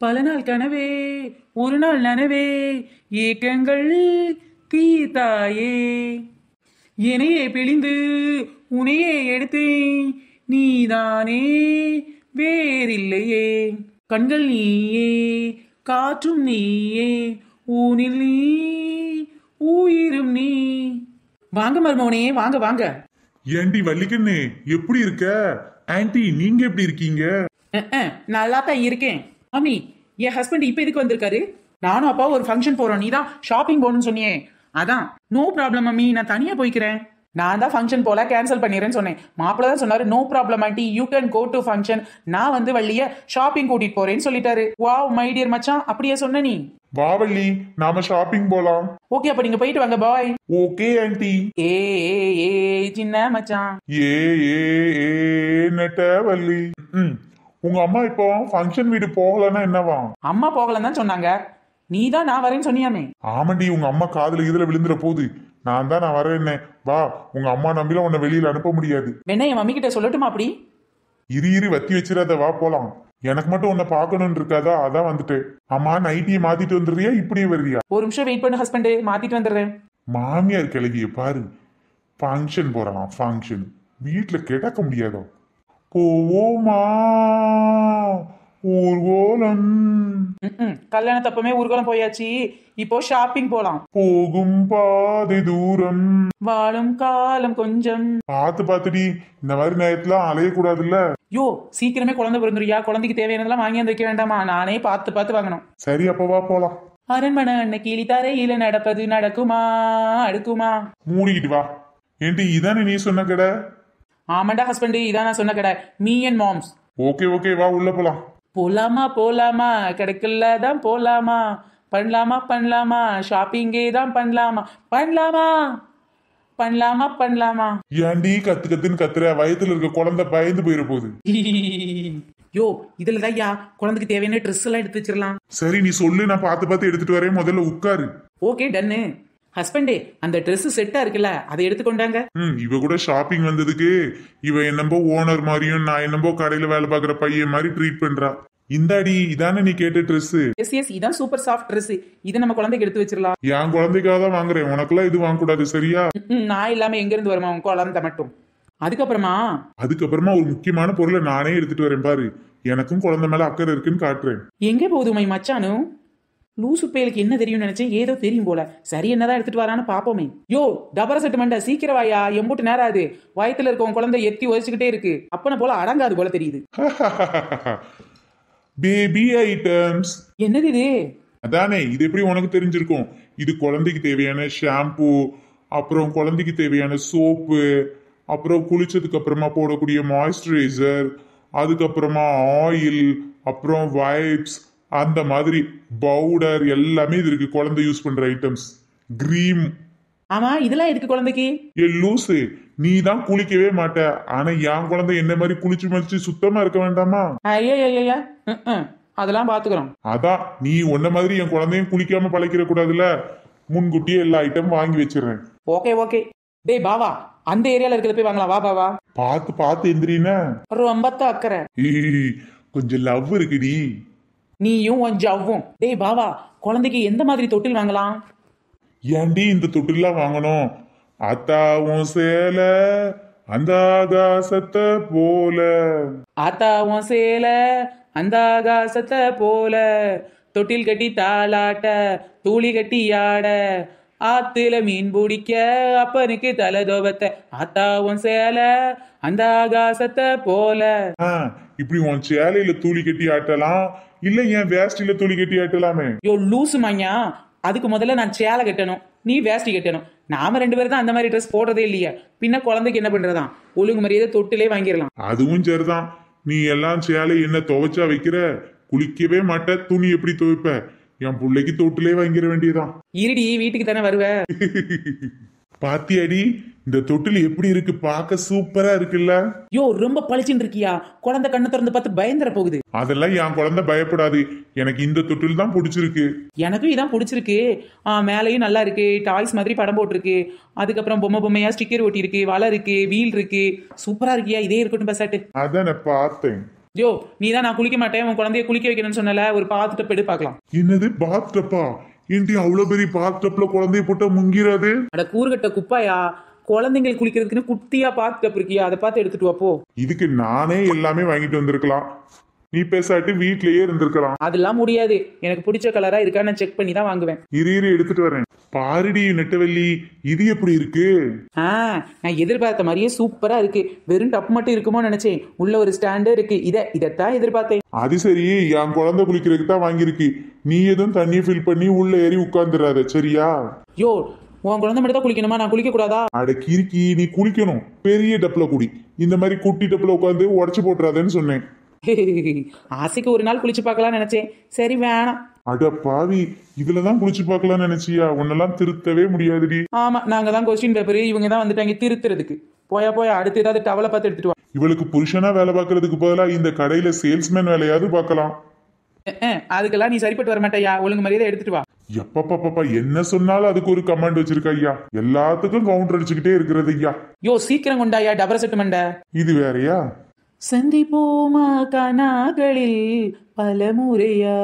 பல நாள் கனவே ஒரு நாள் நனவே ஏக்கங்கள் தீர்த்தாயே என்னையே பிழிந்து உனையே எடுத்தேன் நீதானே வேறில்லையே கண்கள் நீயே காற்றும் நீயே ஊனில் நீ உயிரும் நீ. வாங்க மருமவனே, வாங்க வாங்க. ஏண்டி வள்ளிக்கண்ணே, எப்படி இருக்க? ஆன்ட்டி நீங்க எப்படி இருக்கீங்க? நல்லா தான் இருக்கேன். மாமி, என் ஹஸ்பண்ட் இப்ப எதுக்கு வந்திருக்காரு? நானும் அப்பா ஒரு ஃபங்க்ஷன் போறோம். நீ தான் ஷாப்பிங் போகணும்னு சொன்னியே. அதான். நோ ப்ராப்ளம் மம்மி, நான் தனியா போய்க்கிறேன். நான் தான் ஃபங்க்ஷன் போல கேன்சல் பண்ணிடுறேன்னு சொன்னேன். மாப்பிள்ள தான் சொன்னாரு no problem aunty, you can go to function. நான் வந்து வள்ளிய ஷாப்பிங் கூட்டிட்டு போறேன்னு சொல்லிட்டாரு. வாவ் மை டியர் மச்சான், அப்படியே சொன்ன நீ. வா வள்ளி, நாம ஷாப்பிங் போலாம். ஓகே, அப்ப நீங்க போயிட்டு வாங்க. பாய். Okay aunty. ஏ ஏ சின்ன மச்சான். ஏ ஏ ஏ நெட்ட வள்ளி. உங்க அம்மா இப்போ ஃபங்க்ஷன் வீடு போகலன்னா என்னவா? அம்மா போகலன்னு தான் சொன்னாங்க. நீ தான் நான் வரேன்னு சொன்னியாமே. ஆமாண்டி, உங்க அம்மா காதுல இதுல விழுந்துற போகுது. நான் வரேன்னே. வா, உங்க அம்மா நம்பில உன்னை வெளியில அனுப்ப முடியாது. வேணா என் மம்மி கிட்ட சொல்லட்டுமா? அப்படி இரு வத்தி வச்சிடாத, வா போலாம். எனக்கு மட்டும் உன்னை பாக்கணும்னு இருக்காதா, அதான் வந்துட்டு. அம்மா நைட்டியை மாத்திட்டு வந்துடுறியா, இப்படியே வருவியா? ஒரு நிமிஷம் வெயிட் பண்ணு ஹஸ்பண்ட், மாத்திட்டு வந்துடுறேன். மாமியார் கிளவிய பாரு. ஃபங்க்ஷன் போறலாம், ஃபங்க்ஷன் வீட்டுல கிடக்க முடியாதோ. போவோமா ஊர்கோலம். கல்யாண தப்பமே ஊர்கோலம் போயாச்சு. இப்போ ஷாப்பிங் போலாம். போகும் பாதை தூரம், வாழும் காலம் கொஞ்சம். பாத்துடி, இந்த மாதிரி நேரத்துல அலையக்கூடாதுல்ல. யோ, சீக்கிரமே குழந்தை பிறந்துருயா. குழந்தைக்கு தேவையானதெல்லாம் வாங்கி வந்து வைக்க வேண்டாமா? நானே பார்த்து வாங்கணும். சரி, அப்ப வா போலாம். அரண்மனை அன்ன கிளி தரையில நடப்பது நடக்குமா அடுக்குமா? மூடிக்கிட்டு வா. ஏன்டி இதானே நீ சொன்ன கடை? ஆமாண்டா ஹஸ்பண்ட், இதான் நான் சொன்ன கடை. Me and moms. ஓகே வா, உள்ள போலாம். போலாமா கிடைக்கல தான் போலாமா, பண்ணலாமா ஷாப்பிங்கே தான் பண்ணலாமா. ஏன்டி கத்துன்னு கத்துற? வயத்துல இருக்க குழந்தை பயந்து போயிட போகுது. யோ, இதுலதான் யா குழந்தைக்கு தேவையான ட்ரெஸ் எல்லாம் எடுத்து வச்சிடலாம். சரி, நீ சொல்லு, நான் பார்த்து எடுத்துட்டு வரேன். முதல்ல உட்காரு. ஓகே டன்னு. ஹஸ்பண்டே, அந்த ட்ரெஸ் செட்டா இருக்குல்ல, அதை எடுத்துக்கொண்டாங்க. இவ கூட ஷாப்பிங் வந்ததுக்கு இவ என்னம்போ ஓனர் மாதிரியும் நான் என்னம்போ கடையில வேலை பாக்குற பையன் மாதிரி ட்ரீட் பண்றா. இந்தாடி, இதானே நீ கேட்ட ட்ரெஸ்? எஸ், இதான் சூப்பர் சாஃப்ட் ட்ரெஸ். இதை நம்ம குழந்தைக்கு எடுத்து வச்சிடலாம். என் குழந்தைக்காக தான் வாங்குறேன், உனக்குலாம் இது வாங்க கூடாது, சரியா? நான் இல்லாம எங்க இருந்து வருமா உன் குழந்தை மட்டும்? அதுக்கப்புறமா ஒரு முக்கியமான பொருளை நானே எடுத்துட்டு வரேன் பாரு. எனக்கும் குழந்தை மேல அக்கறை இருக்குன்னு காட்டுறேன். எங்க போதுமை மச்சானு? லூசு பேலுக்கு என்ன தெரியும் நினைச்சேன், ஏதோ தெரியும் போல. சரி, என்னதான் எடுத்துட்டு வரான்னு பாப்போமே. யோ, டபரா செட்டுமெண்டா, சீக்கிரம் வாயா. எம்பூட்டு நேரம் ஆகுது. வயத்துல இருக்க உன் குழந்தை எத்தி ஒழிச்சுக்கிட்டே இருக்கு. அப்பன போல அடங்காது போல தெரியுது. Baby items. என்னது இது? அதானே, இது எப்படி உனக்கு தெரிஞ்சிருக்கும்? இது குழந்தைக்கு தேவையான ஷாம்பு, அப்புறம் குழந்தைக்கு தேவையான சோப்பு, அப்புறம் குளிச்சதுக்கு அப்புறமா போடக்கூடிய மாய்ஸ்சரைசர், அதுக்கப்புறமா ஆயில், அப்புறம் வைப்ஸ், அந்த மாதிரி பவுடர் எல்லாமே இது இருக்கு. குழந்தை யூஸ் பண்ற ஐட்டம்ஸ். கிரீம். ஆமா, இதெல்லாம் எதுக்கு குழந்தைக்கு? லூசு, நீ தான் குளிக்கவே மாட்ட. ஆனா என் குழந்தை என்ன மாதிரி குளிச்சு மலிச்சு சுத்தமா இருக்க வேண்டாமா? ஐயா, அதெல்லாம் பாத்துக்கிறோம். அதான், நீ உன்ன மாதிரி என் குழந்தையும் குளிக்காம பழக்கிற கூடாதுல. முன்கூட்டியே எல்லா ஐட்டம் வாங்கி வச்சிடறேன். ஓகே. டேய் பாவா, அந்த ஏரியால இருக்கிறத போய் வாங்கலாம். வா பாவா. பார்த்து எந்திரினா. ரொம்ப அக்கறை. கொஞ்சம் லவ் இருக்குடி. நீயும் கொஞ்சம். டேய் பாவா, குழந்தைக்கு எந்த மாதிரி தொட்டில் வாங்கலாம்? ஏண்டி இந்த தொட்டிலாம் வாங்கணும்? அத்தாவும் சேல அந்த ஆகாசத்தை போல. ஆத்தாவும் சேல அந்த ஆகாசத்தை போல, தொட்டில் கட்டி தாளாட்ட தூளி கட்டி ஆட, ஆத்துல மீன் பிடிக்க அப்பனுக்கு தலை தோபத்தை. ஆத்தாவும் சேல அந்த ஆகாசத்தை போல. இப்படி உன் சேலையில தூளி கட்டி ஆட்டலாம், இல்ல என் வேஷ்டில தூளி கட்டி ஆட்டலாமே. யோ லூசு மாஞ்சா, அதுக்கு முதல்ல நான் சேலை கட்டணும், நீ வேஷ்டி கட்டணும். நாம 2 பேரும் தான் அந்த மாதிரி ட்ரெஸ் போடுறதே இல்லையா. பின்ன குழந்தைக்கு என்ன பண்றதா? ஒழுங்கு மரியாதை தொட்டிலே வாங்கிடலாம். அதுவும் சரிதான். நீ எல்லாம் சேலை என்ன துவைச்சா வைக்கிற? குளிக்கவே மாட்ட, துணி எப்படி துவைப்ப? என் பிள்ளைக்கு தொட்டிலே வாங்கிட வேண்டியதான். இருடி, வீட்டுக்கு தானே வருவ. பாத்தியாடி, இந்த தொட்டில் எப்படி இருக்கு? பார்க்க சூப்பரா இருக்குல்ல? யோ, ரொம்ப பளிச்சுன்னு இருக்கியா? குழந்தை கண்ணை திறந்து பார்த்து பயந்துற போகுது. அதெல்லாம் என் குழந்தை பயப்படாது. எனக்கு இந்த தொட்டில் தான் பிடிச்சிருக்கு. எனக்கும் இதான் பிடிச்சிருக்கு. மேலையும் நல்லா இருக்கு, டாய்ஸ் மாதிரி படம் போட்டிருக்கு, அதுக்கப்புறம் பொம்மையா ஸ்டிக்கர் ஒட்டி இருக்கு, வலை இருக்கு, வீல் இருக்கு, சூப்பரா இருக்கியா? இதே இருக்கட்டும் பசாட்டு. அதான் நான் பார்த்தேன். யோ நீ தான் நான் குளிக்க மாட்டேன் உன் குழந்தைய குளிக்க வைக்கணும்னு சொன்னல, ஒரு பாத்துட்டு போய் பார்க்கலாம். என்னது பாத் டப்பா? ஏன்டி அவ்வளவு பெரிய பாத் டப்ல குழந்தைய போட்டா முங்கிராது? அட கூறுகட்ட குப்பாயா, குழந்தைங்களுக்கு குளிக்கிறதுக்குன்னு குட்டியா பாத்து டப் இருக்கியா, அதை பார்த்து எடுத்துட்டு வாப்போ. இதுக்கு நானே எல்லாமே வாங்கிட்டு வந்திருக்கலாம், நீ பேசாட்டி வீட்லயே இருந்திருக்கலாம். அதெல்லாம் முடியாது, எனக்கு பிடிச்ச கலரா இருக்கா நான் செக் பண்ணி தான் வாங்குவேன். இரு எடுத்துட்டு வரேன். பாருடி நெட்டவள்ளி, இது எப்படி இருக்கு? நான் எதிர்பார்த்த மாதிரியே சூப்பரா இருக்கு. வெறும் டப் மட்டும் இருக்குமோ நினைச்சேன், உள்ள ஒரு ஸ்டாண்டே இருக்கு. இதைத்தான் எதிர்பார்த்தேன். அது சரி, என் குழந்தை குளிக்கிறதுக்கு தான் வாங்கியிருக்கு. நீ எதுவும் தண்ணியை ஃபில் பண்ணி உள்ள ஏறி உட்கார்ந்துடாத, சரியா? யோ உன் குழந்தை மட்டும் தான் குளிக்கணுமா, நான் குளிக்க கூடாதா? அட கிறுக்கி, நீ குளிக்கணும் பெரிய டப்ல குடி. இந்த மாதிரி குட்டி டப்ல உட்காந்து உடச்சு போட்டுறாதேன்னு சொன்னேன். ஆசைக்கு ஒரு நாள் குளிச்சு பார்க்கலாம் நினைச்சேன், சரி வேணாம். அட பாவி, இதுலதான் குளிச்சு பார்க்கலாம்னு நினைச்சியா? உன்னெல்லாம் திருத்தவே முடியாதுடி. ஆமா, நாங்க தான் கொஸ்டின் பேப்பர், இவங்க தான் வந்துட்டாங்க திருத்துறதுக்கு. போயா அடுத்து ஏதாவது டவலை பார்த்து எடுத்துட்டு வா. இவளுக்கு புருஷனா வேலை பார்க்கறதுக்கு பதிலா இந்த கடையில சேல்ஸ்மேன் வேலையாவது பார்க்கலாம். அதுக்கெல்லாம் நீ சரிப்பட்டு வர மாட்டேயா, ஒழுங்கு மரியாதை எடுத்துட்டு வா. எப்பப்பா என்ன சொன்னாலும் அதுக்கு ஒரு கமெண்ட் வச்சிருக்க ஐயா. எல்லாத்துக்கும் கவுண்டர் அடிச்சுக்கிட்டே இருக்கிறது ஐயா. யோ சீக்கிரம் கொண்டாயா டபுள் செட்டுமெண்ட. இது வேறயா? சந்திப்போமா கனாகளில் பலமுறையா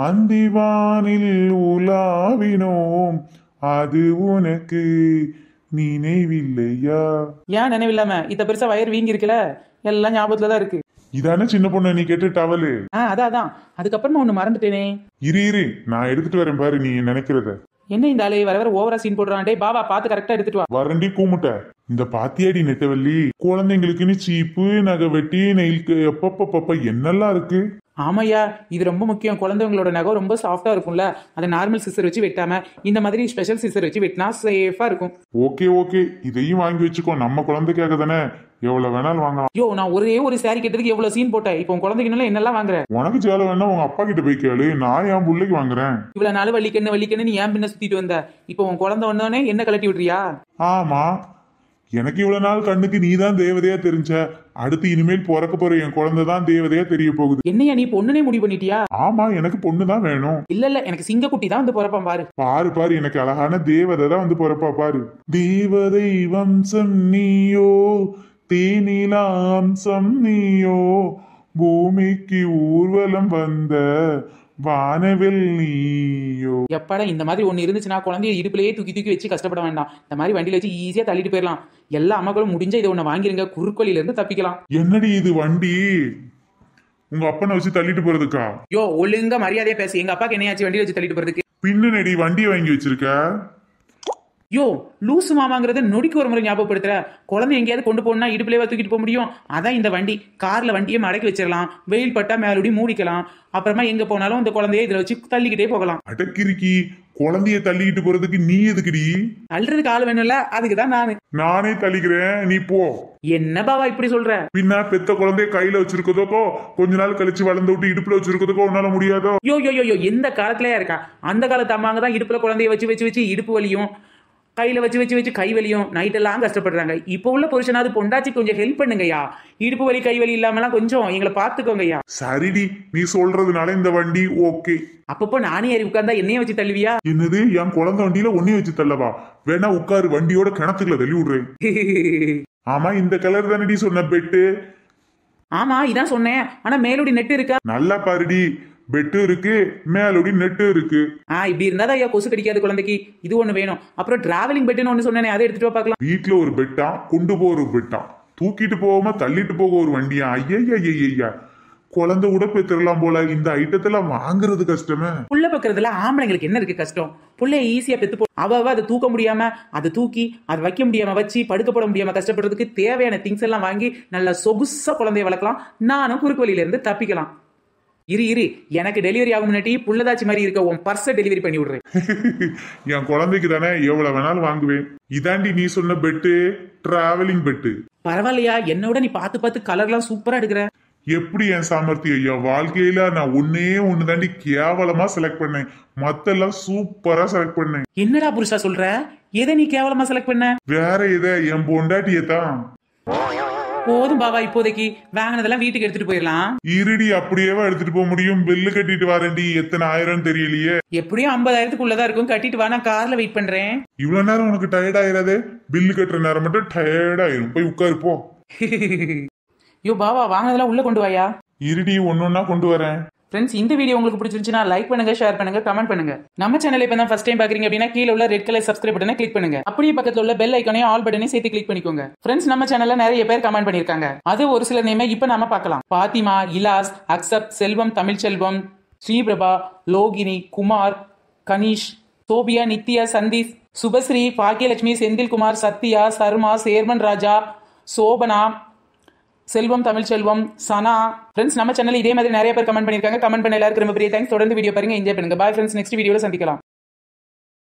அந்திவானில் உலாவினோம், அது உனக்கு நினைவில்லையா? ஏன் நினைவில்லாம இத்த பெருசா வயர் வீங்கி இருக்கல, எல்லாம் ஞாபகத்துலதான் இருக்கு. இதானே சின்ன பொண்ணு நீ கேட்டு டவலு? அதான். அதுக்கப்புறமா ஒண்ணு மறந்துட்டேனே. இரு நான் எடுத்துட்டு வரேன் பாரு நீ நினைக்கிறத. என்ன இந்த ஆளு வர ஓவரா சீன் போடுறான். டே பாபா பாத்து கரெக்டா எடுத்துட்டு வா. வரண்டி கூமுட்ட. இந்த பாத்தியாடி நெட்டவள்ளி, குழந்தைங்களுக்குன்னு சீப்பு நகை வெட்டி நெயிலுக்கு எப்பப்பப்ப என்னெல்லாம் இருக்கு. ஆமையா, இது ரொம்ப முக்கியம். குழந்தைங்களோட நகம் ரொம்ப சாஃப்டா இருக்கும்ல, அதை நார்மல் சிசர் வச்சு வெட்டாம இந்த மாதிரி ஸ்பெஷல் சிசர் வச்சு வெட்டினா சேஃபா இருக்கும். ஓகே இதையும் வாங்கி வச்சுக்கோ, நம்ம குழந்தைக்காக தானே, எவ்வளவு வேணாலும் வாங்கலாம். யோ நான் ஒரே ஒரு சாரி கேட்டதுக்கு எவ்வளவு சீன் போட்டேன். இப்போ குழந்தைக்கு என்னெல்லாம் வாங்குற? உனக்கு சேலை வேணா உங்க அப்பா கிட்ட போய் கேளு, நான் என் பிள்ளைக்கு வாங்குறேன். இவ்வளவு நாள் வள்ளிக்கண்ணு நீ ஏன் பின்ன சுத்திட்டு வந்த, இப்போ உன் குழந்தை வந்தோடனே என்ன கலட்டி விடுறியா? ஆமா, எனக்கு இவ்வளவு நாள் கண்ணுக்கு நீதான் தேவதையா தெரிஞ்ச, அடுத்து இனிமேல் பிறக்க போற என் குழந்தைதான் தேவதையா தெரிய போகுது. என்னையா நீ பொண்ணுனே முடிவு பண்ணிட்டியா? ஆமா, எனக்கு பொண்ணுதான் வேணும். இல்ல எனக்கு சிங்கக்குட்டி தான் வந்து பிறப்பான் பாரு. பாரு எனக்கு அழகான தேவதை தான் வந்து பிறப்பா பாரு. தேவதை வம்சம் நீயோ, தேனிலாம்சம் நீயோ, பூமிக்கு ஊர்வலம் வந்த வானவில் நீயோ. எப்படா இந்த மாதிரி ஒண்ணு இருந்துச்சுன்னா குழந்தைய இடுப்புலயே தூக்கி வச்சு கஷ்டப்பட வேண்டாம். இந்த மாதிரி வண்டியில வச்சு ஈஸியா தள்ளிட்டு போயிடலாம். எல்லா அம்மாக்களும் முடிஞ்ச இதை ஒண்ணு வாங்கிருங்க, குறுக்கோலில இருந்து தப்பிக்கலாம். என்னடி இது வண்டி? உங்க அப்பனை வச்சு தள்ளிட்டு போறதுக்கா? யோ ஒழுங்கா மரியாதையா பேசு. எங்க அப்பாக்கு என்னையாச்சு வண்டியில வச்சு தள்ளிட்டு போறதுக்கு? பின்னடி வண்டியை வாங்கி வச்சிருக்க. யோ லூசு மாமாங்கிறத நொடிக்கு ஒரு முறை ஞாபகப்படுத்துற. குழந்தை எங்கேயாவது கொண்டு போனா இடுப்புலேயே தூக்கிட்டு போக முடியும். அதான் இந்த வண்டி. கார்ல வண்டியை மடக்கி வச்சிடலாம், வெயில் பட்டா மேலோடி மூடிக்கலாம். அப்புறமா எங்க போனாலும் இந்த குழந்தைய இதுல வச்சு தள்ளிக்கிட்டே போகலாம். அடக்கிருக்கி, குழந்தைய தள்ளிக்கிட்டு போறதுக்கு நீ எதுக்குடி? தள்ளுறதுக்கு ஆள் வேணும்ல, அதுக்குதான் நானே தள்ளிக்கிறேன், நீ போ. என்ன பாவா இப்படி சொல்ற? பின்ன பெத்த குழந்தைய கையில வச்சிருக்கதோக்கோ கொஞ்ச நாள் கழிச்சு வளர்ந்து விட்டு இடுப்புல வச்சிருக்கதோக்கோ உன்னால முடியாதோ? யோ எந்த காலத்திலயா இருக்கா? அந்த காலத்து அம்மாங்க தான் இடுப்புல குழந்தைய வச்சு இடுப்பு வலியும், கையில வச்சு கை வலியும் நைட் எல்லாம் கஷ்டப்படுறாங்க. இப்போ உள்ள புருஷனாவது பொண்டாச்சி கொஞ்சம் ஹெல்ப் பண்ணுங்கய்யா. இடுப்பு வலி கை வலி இல்லாமலாம் கொஞ்சம் எங்களை பாத்துக்கோங்கய்யா. சரிடி, நீ சொல்றதுனால இந்த வண்டி ஓகே. அப்பப்போ நானே ஏறி உட்கார்ந்தா என்னைய வச்சு தள்ளுவியா? என்னது, என் குழந்தை வண்டியில ஒன்னைய வச்சு தள்ளவா? வேணா உட்காரு, வண்டியோட கிணத்துக்குள்ள தள்ளி விடுறேன். ஆமா, இந்த கலர் தானடி சொன்ன பெட்டு? ஆமா இதான் சொன்னேன். ஆனா மேலோடி நெட் இருக்கா? நல்லா பாருடி, பெட்டு இருக்கு, மேலோடி நெட்டு இருக்கு. இப்படி இருந்தாதான் ஐயா கொசு கடிக்காது குழந்தைக்கு. இது ஒண்ணு வேணும். அப்புறம் டிராவலிங் பெட்டுன்னு ஒண்ணு சொன்னேன், அதை எடுத்துட்டு பார்க்கலாம். வீட்டுல ஒரு பெட்டா, கொண்டு போக ஒரு பெட்டா, தூக்கிட்டு போகாம தள்ளிட்டு போக ஒரு வண்டியா? ஐயா, குழந்தை கூட பெற்றுலாம் போல. இந்த ஐட்டத்தெல்லாம் வாங்குறது கஷ்டமே. புள்ள பக்கிறதுல ஆம்பளைங்களுக்கு என்ன இருக்கு கஷ்டம்? புள்ளைய ஈஸியா பெத்து போ. அவ அதை தூக்க முடியாம, அதை தூக்கி அதை வைக்க முடியாம வச்சு படுக்கப்பட முடியாம கஷ்டப்படுறதுக்கு தேவையான திங்ஸ் எல்லாம் வாங்கி நல்லா சொகுசா குழந்தைய வளர்க்கலாம். நானும் குறுக்கு வழியில இருந்து தப்பிக்கலாம். இரு எனக்கு டெலிவரி ஆகும் முன்னாடி புள்ளதாச்சி மாதிரி இருக்க உன் பர்ஸை டெலிவரி பண்ணி விடுறேன். என் குழந்தைக்கு தானே எவ்வளவு வேணாலும் வாங்குவேன். இதாண்டி நீ சொன்ன பெட்டு, டிராவலிங் பெட்டு. பரவாயில்லையா, என்னோட நீ பார்த்து கலர்லாம் சூப்பரா எடுக்கிற. எப்படி என் சாமர்த்தியம் ஐயா? வாழ்க்கையில நான் ஒண்ணு தாண்டி கேவலமா செலக்ட் பண்ணேன், மத்தெல்லாம் சூப்பரா செலக்ட் பண்ணேன். என்னடா புருஷா சொல்ற? எதை நீ கேவலமா செலக்ட் பண்ண? வேற எதை? என் பொண்டாட்டியத்தான். போதும் பாபா, இப்போதைக்கு வாங்கினதெல்லாம் வீட்டுக்கு எடுத்துட்டு போயிடலாம். இருடி, அப்படியேவா எடுத்துட்டு போக முடியும்? பில்லு கட்டிட்டு வரேன்டி. எத்தனை ஆயிரம் தெரியலையே. எப்படியும் 50,000க்குள்ளதான் இருக்கும். கட்டிட்டு வா, நான் கார்ல வெயிட் பண்றேன். இவ்வளவு நேரம் உனக்கு டயர்ட் ஆயிராதே? பில்லு கட்டுற நேரம் மட்டும் டயர்ட் ஆயிரும். போய் உட்காரு போ. ஐயோ பாவா வாங்கினதெல்லாம் உள்ள கொண்டு வாயா. இருடி ஒன்னொன்னா கொண்டு வரேன். ஃப்ரெண்ட்ஸ் இந்த வீடியோ உங்களுக்கு பிடிச்சிருந்துச்சுன்னா லைக் பண்ணுங்க, ஷேர் பண்ணுங்க, கமெண்ட் பண்ணுங்க. நம்ம சேனலை இப்போ தான் ஃபர்ஸ்ட் டைம் பாக்குறீங்க அப்படின்னா கீழே உள்ள ரெட் கலர் சப்ஸ்கிரைப் பட்டனை கிளிக் பண்ணுங்க. அப்படியே பக்கத்துல உள்ள பெல் ஐக்கானையும் ஆல் பட்டனையும் சேர்த்து கிளிக் பண்ணிக்கோங்க. ஃப்ரெண்ட்ஸ் நம்ம சேனல்ல நிறைய பேர் கமெண்ட் பண்ணிருக்காங்க. அது ஒரு சில நேமே இப்போ நாம பார்க்கலாம். பாத்திமா, இலாஸ், அக்சப், செல்வம், தமிழ்ச்செல்வம், ஸ்ரீபிரபா, லோகினி, குமார், கனிஷ், சோபியா, நித்யா, சந்தீப், சுபஸ்ரீ, பாக்கியலட்சுமி, செந்தில்குமார், சத்யா, சர்மா, சேர்மன் ராஜா, சோபனா, செல்வம், தமிழ்ச்செல்வம், சனா. ஃப்ரெண்ட்ஸ் நம்ம சேனல் இதே மாதிரி நிறைய பேர் கமெண்ட் பண்ணிருக்காங்க. கமெண்ட் பண்ண எல்லாருக்கும் ரொம்ப பெரிய தேங்க்ஸ். தொடர்ந்து வீடியோ பாருங்க, என்ஜாய் பண்ணுங்க. பாய் ஃப்ரெண்ட்ஸ், நெக்ஸ்ட் வீடியோல சந்திக்கலாம்.